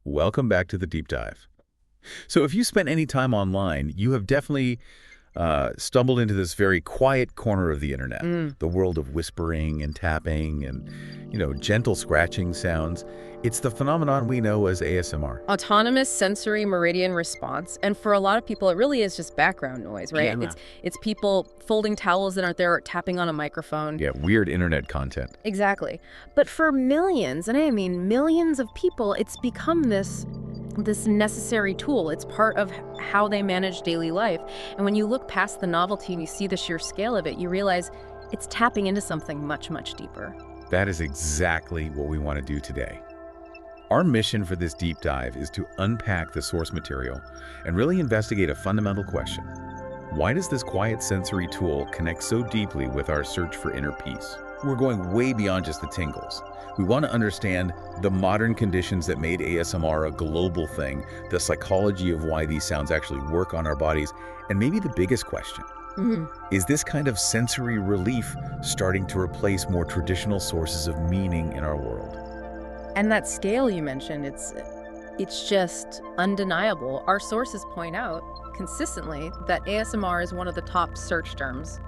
Welcome back to the deep dive. So if you spent any time online, you have definitely stumbled into this very quiet corner of the internet, Mm. the world of whispering and tapping and, gentle scratching sounds. It's the phenomenon we know as ASMR. Autonomous sensory meridian response, and for a lot of people, it really is just background noise, right? Yeah. It's people folding towels that aren't there, or tapping on a microphone. Yeah, weird internet content. Exactly. But for millions, and I mean millions of people, it's become this necessary tool. It's part of how they manage daily life. And when you look past the novelty and you see the sheer scale of it, you realize it's tapping into something much, much deeper. That is exactly what we want to do today. Our mission for this deep dive is to unpack the source material and really investigate a fundamental question. Why does this quiet sensory tool connect so deeply with our search for inner peace? We're going way beyond just the tingles. We want to understand the modern conditions that made ASMR a global thing, the psychology of why these sounds actually work on our bodies, and maybe the biggest question, is this kind of sensory relief starting to replace more traditional sources of meaning in our world? And that scale you mentioned, it's just undeniable. Our sources point out consistently that ASMR is one of the top search terms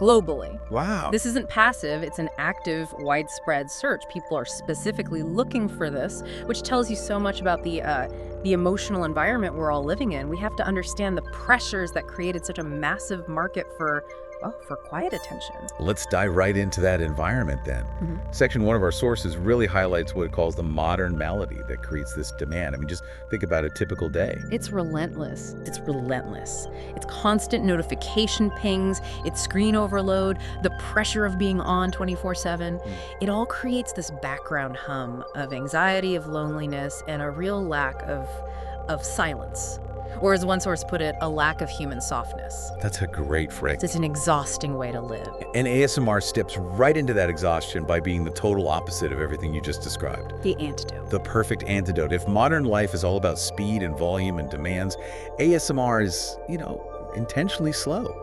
globally. Wow. This isn't passive, it's an active, widespread search. People are specifically looking for this, which tells you so much about the emotional environment we're all living in. We have to understand the pressures that created such a massive market for quiet attention. Let's dive right into that environment then. Section 1 of our sources really highlights what it calls the modern malady that creates this demand. I mean, just think about a typical day. It's relentless. It's relentless. It's constant notification pings, it's screen overload, the pressure of being on 24/7. It all creates this background hum of anxiety, of loneliness, and a real lack of silence. Or as one source put it, a lack of human softness. That's a great phrase. It's an exhausting way to live. And ASMR steps right into that exhaustion by being the total opposite of everything you just described. The antidote. The perfect antidote. If modern life is all about speed and volume and demands, ASMR is, intentionally slow.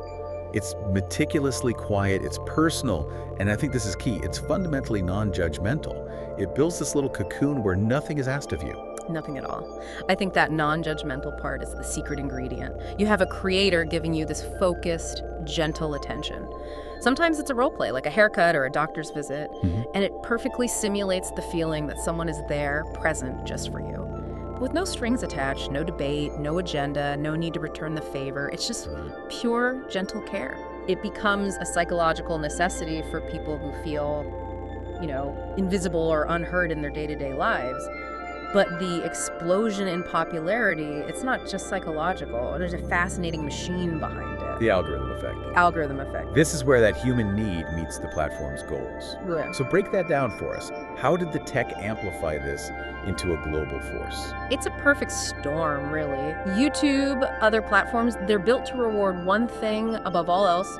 It's meticulously quiet, it's personal, and I think this is key. It's fundamentally non-judgmental. It builds this little cocoon where nothing is asked of you. Nothing at all. I think that non-judgmental part is the secret ingredient. You have a creator giving you this focused, gentle attention. Sometimes it's a role play, like a haircut or a doctor's visit, and it perfectly simulates the feeling that someone is there, present, just for you. With no strings attached, no debate, no agenda, no need to return the favor. It's just pure, gentle care. It becomes a psychological necessity for people who feel, invisible or unheard in their day-to-day lives. But the explosion in popularity, it's not just psychological. There's a fascinating machine behind it. The algorithm effect. Algorithm effect. This is where that human need meets the platform's goals. Yeah. So break that down for us. How did the tech amplify this into a global force? It's a perfect storm, really. YouTube, other platforms, they're built to reward one thing above all else: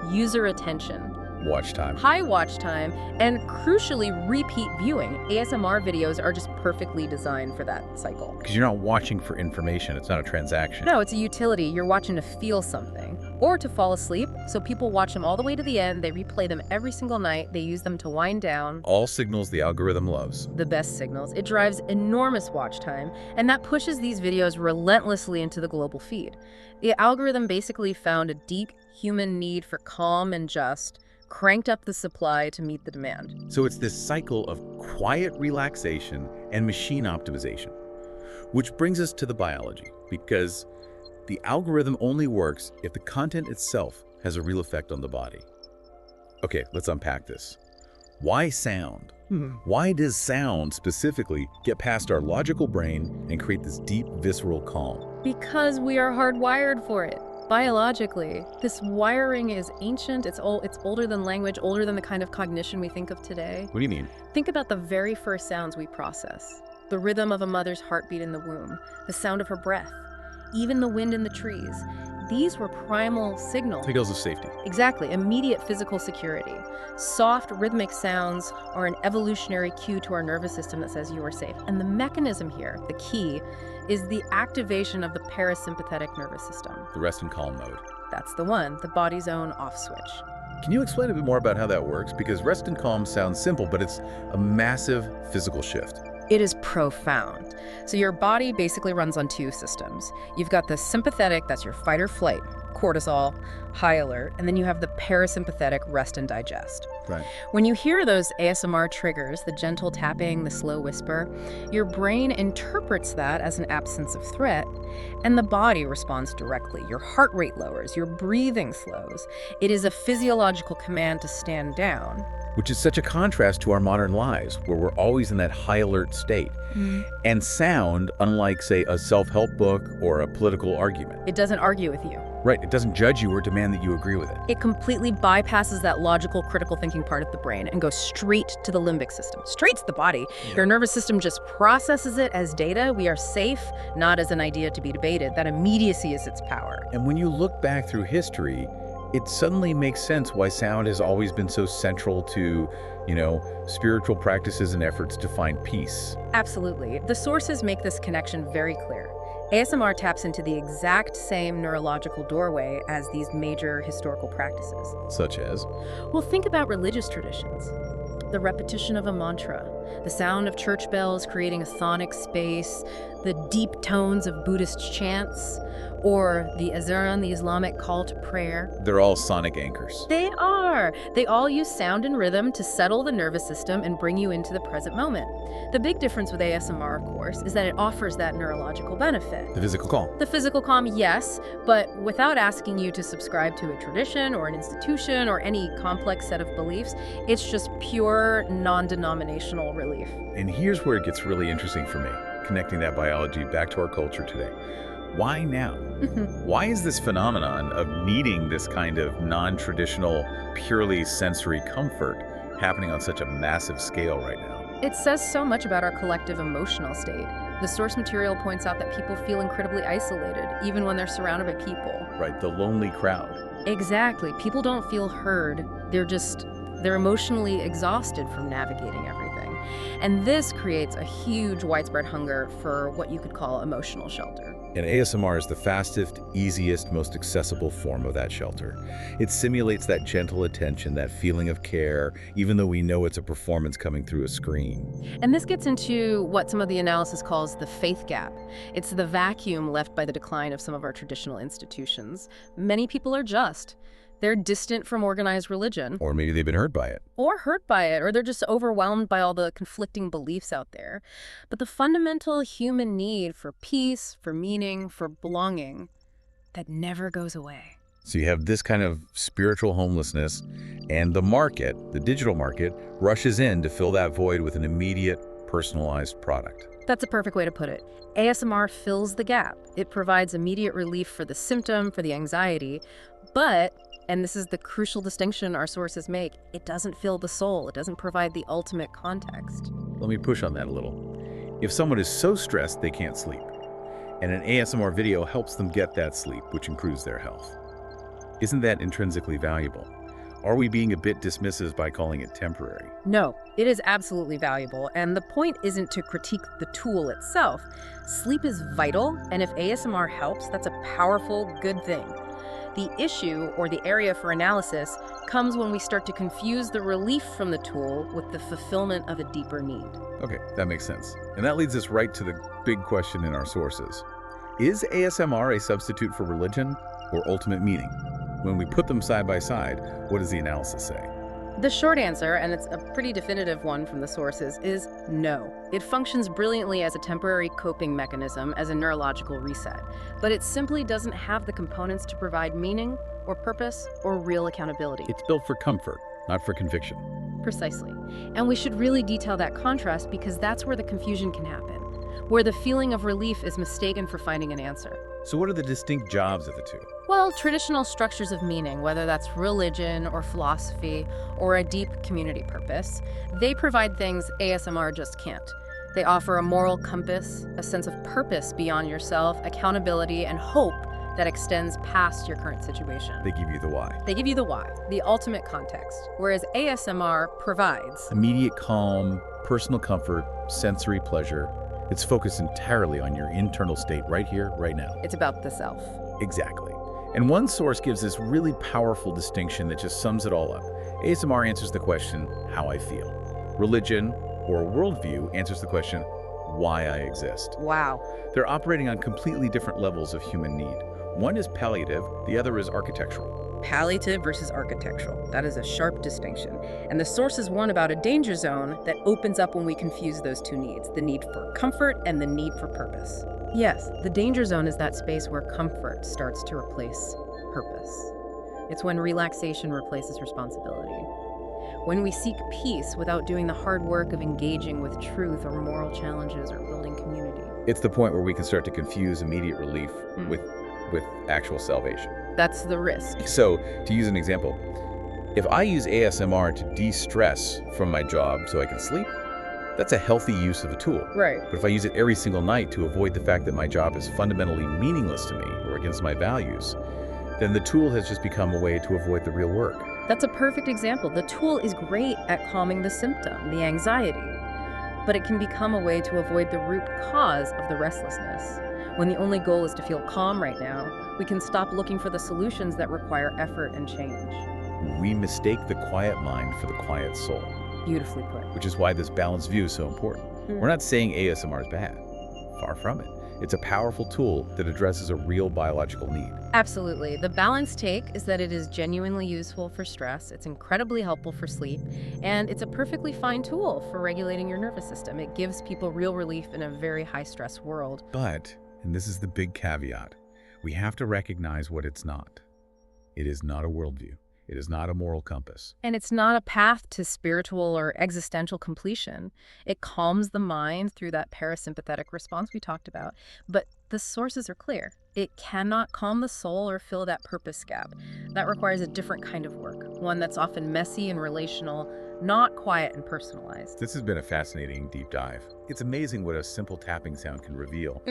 user attention. Watch time. High watch time, and crucially, repeat viewing. ASMR videos are just perfectly designed for that cycle. Because you're not watching for information. It's not a transaction. No, it's a utility. You're watching to feel something or to fall asleep. So people watch them all the way to the end. They replay them every single night. They use them to wind down. All signals the algorithm loves. The best signals. It drives enormous watch time, and that pushes these videos relentlessly into the global feed. The algorithm basically found a deep human need for calm and just, cranked up the supply to meet the demand. So it's this cycle of quiet relaxation and machine optimization. Which brings us to the biology, because the algorithm only works if the content itself has a real effect on the body. Okay, let's unpack this. Why sound? Why does sound specifically get past our logical brain and create this deep, visceral calm? Because we are hardwired for it. Biologically, this wiring is ancient. It's older than language, older than the kind of cognition we think of today. What do you mean? Think about the very first sounds we process. The rhythm of a mother's heartbeat in the womb, the sound of her breath, even the wind in the trees. These were primal signals. Signals of safety. Exactly, immediate physical security. Soft, rhythmic sounds are an evolutionary cue to our nervous system that says you are safe. And the mechanism here, the key, is the activation of the parasympathetic nervous system. The rest and calm mode. That's the one, the body's own off switch. Can you explain a bit more about how that works? Because rest and calm sounds simple, but it's a massive physical shift. It is profound. So your body basically runs on two systems. You've got the sympathetic, that's your fight or flight, cortisol, high alert, and then you have the parasympathetic, rest and digest. Right. When you hear those ASMR triggers, the gentle tapping, the slow whisper, your brain interprets that as an absence of threat, and the body responds directly. Your heart rate lowers, your breathing slows. It is a physiological command to stand down. Which is such a contrast to our modern lives, where we're always in that high alert state. And sound, unlike, say, a self-help book or a political argument. It doesn't argue with you. Right, it doesn't judge you or demand that you agree with it. It completely bypasses that logical, critical thinking part of the brain and goes straight to the limbic system, straight to the body. Your nervous system just processes it as data. We are safe, not as an idea to be debated. That immediacy is its power. And when you look back through history, it suddenly makes sense why sound has always been so central to, spiritual practices and efforts to find peace. Absolutely. The sources make this connection very clear. ASMR taps into the exact same neurological doorway as these major historical practices. Such as? Well, think about religious traditions. The repetition of a mantra, the sound of church bells creating a sonic space, the deep tones of Buddhist chants, or the azan, the Islamic call to prayer. They're all sonic anchors. They are. They all use sound and rhythm to settle the nervous system and bring you into the present moment. The big difference with ASMR, of course, is that it offers that neurological benefit. The physical calm. The physical calm, yes, but without asking you to subscribe to a tradition or an institution or any complex set of beliefs. It's just pure, non-denominational relief. And here's where it gets really interesting for me, connecting that biology back to our culture today. Why now? Why is this phenomenon of needing this kind of non-traditional, purely sensory comfort happening on such a massive scale right now? It says so much about our collective emotional state. The source material points out that people feel incredibly isolated, even when they're surrounded by people. Right, the lonely crowd. Exactly. People don't feel heard. They're emotionally exhausted from navigating everything. And this creates a huge widespread hunger for what you could call emotional shelter. And ASMR is the fastest, easiest, most accessible form of that shelter. It simulates that gentle attention, that feeling of care, even though we know it's a performance coming through a screen. And this gets into what some of the analysis calls the faith gap. It's the vacuum left by the decline of some of our traditional institutions. Many people are just. They're distant from organized religion. Or maybe they've been hurt by it. Or they're just overwhelmed by all the conflicting beliefs out there. But the fundamental human need for peace, for meaning, for belonging, that never goes away. So you have this kind of spiritual homelessness, and the market, the digital market, rushes in to fill that void with an immediate, personalized product. That's a perfect way to put it. ASMR fills the gap. It provides immediate relief for the symptom, for the anxiety, but, and this is the crucial distinction our sources make, it doesn't fill the soul. It doesn't provide the ultimate context. Let me push on that a little. If someone is so stressed they can't sleep, and an ASMR video helps them get that sleep, which improves their health, isn't that intrinsically valuable? Are we being a bit dismissive by calling it temporary? No, it is absolutely valuable, and the point isn't to critique the tool itself. Sleep is vital, and if ASMR helps, that's a powerful, good thing. The issue, or the area for analysis, comes when we start to confuse the relief from the tool with the fulfillment of a deeper need. Okay, that makes sense. And that leads us right to the big question in our sources. Is ASMR a substitute for religion or ultimate meaning? When we put them side by side, what does the analysis say? The short answer, and it's a pretty definitive one from the sources, is no. It functions brilliantly as a temporary coping mechanism, as a neurological reset, but it simply doesn't have the components to provide meaning or purpose or real accountability. It's built for comfort, not for conviction. Precisely. And we should really detail that contrast because that's where the confusion can happen, where the feeling of relief is mistaken for finding an answer. So what are the distinct jobs of the two? Well, traditional structures of meaning, whether that's religion or philosophy or a deep community purpose, they provide things ASMR just can't. They offer a moral compass, a sense of purpose beyond yourself, accountability, and hope that extends past your current situation. They give you the why. They give you the why, the ultimate context, whereas ASMR provides immediate calm, personal comfort, sensory pleasure. It's focused entirely on your internal state right here, right now. It's about the self. Exactly. And one source gives this really powerful distinction that just sums it all up. ASMR answers the question, how I feel. Religion or worldview answers the question, why I exist. Wow. They're operating on completely different levels of human need. One is palliative, the other is architectural. Palliative versus architectural. That is a sharp distinction. And the source is one about a danger zone that opens up when we confuse those two needs, the need for comfort and the need for purpose. Yes, the danger zone is that space where comfort starts to replace purpose. It's when relaxation replaces responsibility. When we seek peace without doing the hard work of engaging with truth or moral challenges or building community. It's the point where we can start to confuse immediate relief with actual salvation. That's the risk. So, to use an example, if I use ASMR to de-stress from my job so I can sleep, that's a healthy use of a tool. Right. But if I use it every single night to avoid the fact that my job is fundamentally meaningless to me or against my values, then the tool has just become a way to avoid the real work. That's a perfect example. The tool is great at calming the symptom, the anxiety, but it can become a way to avoid the root cause of the restlessness. When the only goal is to feel calm right now, we can stop looking for the solutions that require effort and change. We mistake the quiet mind for the quiet soul, Beautifully put. which is why this balanced view is so important. We're not saying ASMR is bad. Far from it. It's a powerful tool that addresses a real biological need. Absolutely. The balanced take is that it is genuinely useful for stress, it's incredibly helpful for sleep, and it's a perfectly fine tool for regulating your nervous system. It gives people real relief in a very high-stress world. But, and this is the big caveat, we have to recognize what it's not. It is not a worldview. It is not a moral compass. And it's not a path to spiritual or existential completion. It calms the mind through that parasympathetic response we talked about. But the sources are clear. It cannot calm the soul or fill that purpose gap. That requires a different kind of work, one that's often messy and relational, not quiet and personalized. This has been a fascinating deep dive. It's amazing what a simple tapping sound can reveal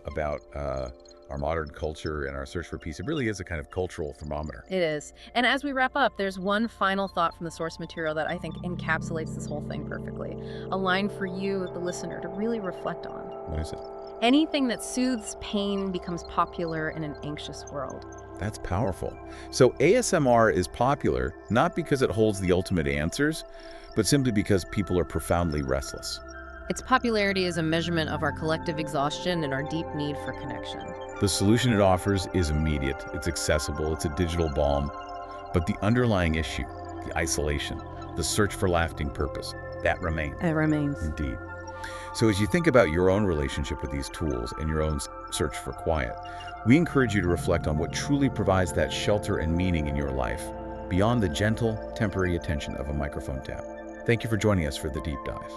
about our modern culture and our search for peace. It really is a kind of cultural thermometer. It is. And as we wrap up, there's one final thought from the source material that I think encapsulates this whole thing perfectly. A line for you, the listener, to really reflect on. What is it? Anything that soothes pain becomes popular in an anxious world. That's powerful. So ASMR is popular not because it holds the ultimate answers, but simply because people are profoundly restless. Its popularity is a measurement of our collective exhaustion and our deep need for connection. The solution it offers is immediate, it's accessible, it's a digital balm. But the underlying issue, the isolation, the search for lasting purpose, that remains. It remains. Indeed. So as you think about your own relationship with these tools and your own search for quiet, we encourage you to reflect on what truly provides that shelter and meaning in your life, beyond the gentle, temporary attention of a microphone tap. Thank you for joining us for the Deep Dive.